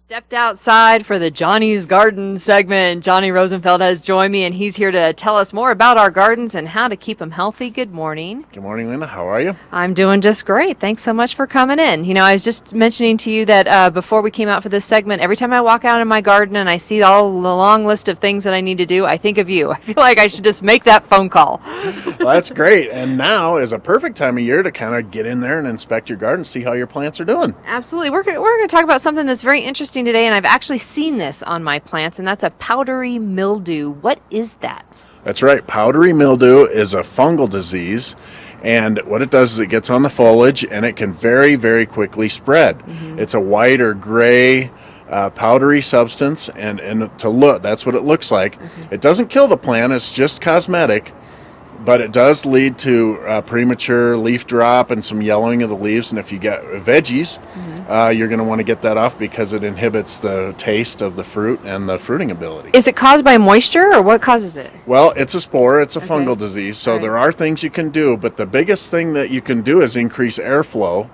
Stepped outside for the Johnies Garden segment. Johnny Rosenfeld has joined me, and he's here to tell us more about our gardens and how to keep them healthy. Good morning. Good morning, Linda. How are you? I'm doing just great. Thanks so much for coming in. You know, I was just mentioning to you that before we came out for this segment, every time I walk out in my garden and I see all the long list of things that I need to do, I think of you. I feel like I should just make that phone call. Well, that's great. And now is a perfect time of year to kind of get in there and inspect your garden, see how your plants are doing. Absolutely. We're going to talk about something that's very interesting today, and I've actually seen this on my plants, and that's a powdery mildew. What is that? That's right. Powdery mildew is a fungal disease, and what it does is it gets on the foliage, and it can very, very quickly spread. Mm-hmm. It's a white or gray powdery substance, and to look, that's what it looks like. Mm-hmm. It doesn't kill the plant. It's just cosmetic. But it does lead to premature leaf drop and some yellowing of the leaves. And if you get veggies, you're going to want to get that off because it inhibits the taste of the fruit and the fruiting ability. Is it caused by moisture, or what causes it? Well, it's a spore. It's a fungal disease. So there are things you can do. But the biggest thing that you can do is increase airflow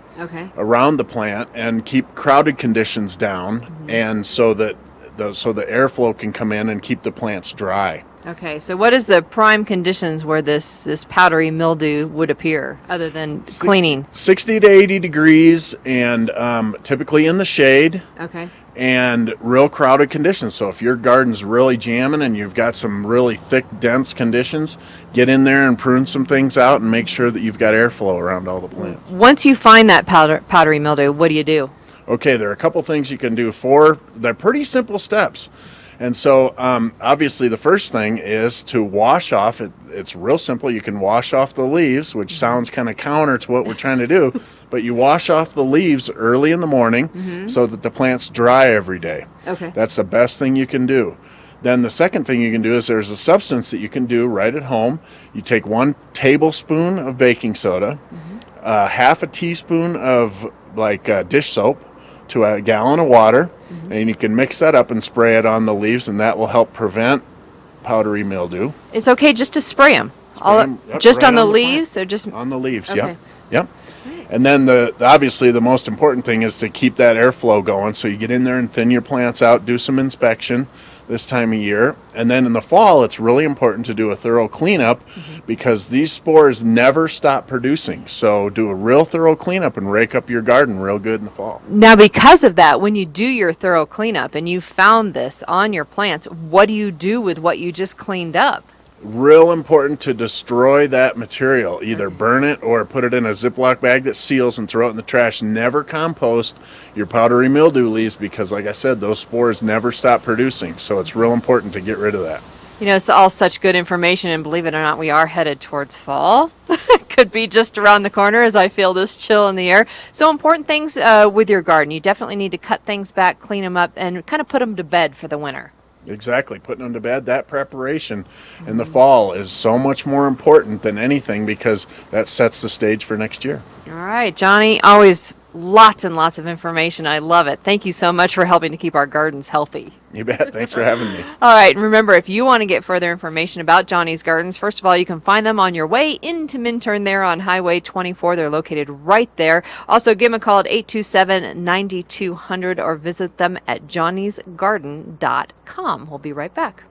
around the plant and keep crowded conditions down, and so that the airflow can come in and keep the plants dry. Okay, so what is the prime conditions where this powdery mildew would appear, other than cleaning? 60 to 80 degrees, and typically in the shade. Okay. And real crowded conditions. So if your garden's really jamming and you've got some really thick, dense conditions, get in there and prune some things out and make sure that you've got airflow around all the plants. Once you find that powdery mildew, what do you do? Okay, there are a couple things you can do. They're pretty simple steps. And so, obviously, the first thing is to wash off. It's real simple. You can wash off the leaves, which sounds kind of counter to what we're trying to do. But you wash off the leaves early in the morning so that the plants dry every day. Okay. That's the best thing you can do. Then the second thing you can do is there's a substance that you can do right at home. You take 1 tablespoon of baking soda, half a teaspoon of dish soap, to a gallon of water, and you can mix that up and spray it on the leaves, and that will help prevent powdery mildew. It's okay just to spray them? Just right on the leaves? Or just on the leaves, yep. And then obviously the most important thing is to keep that airflow going, so you get in there and thin your plants out, do some inspection this time of year. And then in the fall, it's really important to do a thorough cleanup because these spores never stop producing. So do a real thorough cleanup and rake up your garden real good in the fall. Now, because of that, when you do your thorough cleanup and you found this on your plants, what do you do with what you just cleaned up? Real important to destroy that material. Either burn it or put it in a Ziploc bag that seals and throw it in the trash. Never compost your powdery mildew leaves because, like I said, those spores never stop producing. So it's real important to get rid of that. You know, it's all such good information, and believe it or not, we are headed towards fall. Could be just around the corner as I feel this chill in the air. So important things with your garden. You definitely need to cut things back, clean them up, and kind of put them to bed for the winter. Exactly. Putting them to bed, that preparation in the fall is so much more important than anything because that sets the stage for next year. All right, Johnny, always lots and lots of information. I love it. Thank you so much for helping to keep our gardens healthy. You bet. Thanks for having me. All right, and remember, if you want to get further information about Johnny's Gardens, first of all, you can find them on your way into Minturn there on Highway 24. They're located right there. Also, give them a call at 827-9200 or visit them at johniesgarden.com. We'll be right back.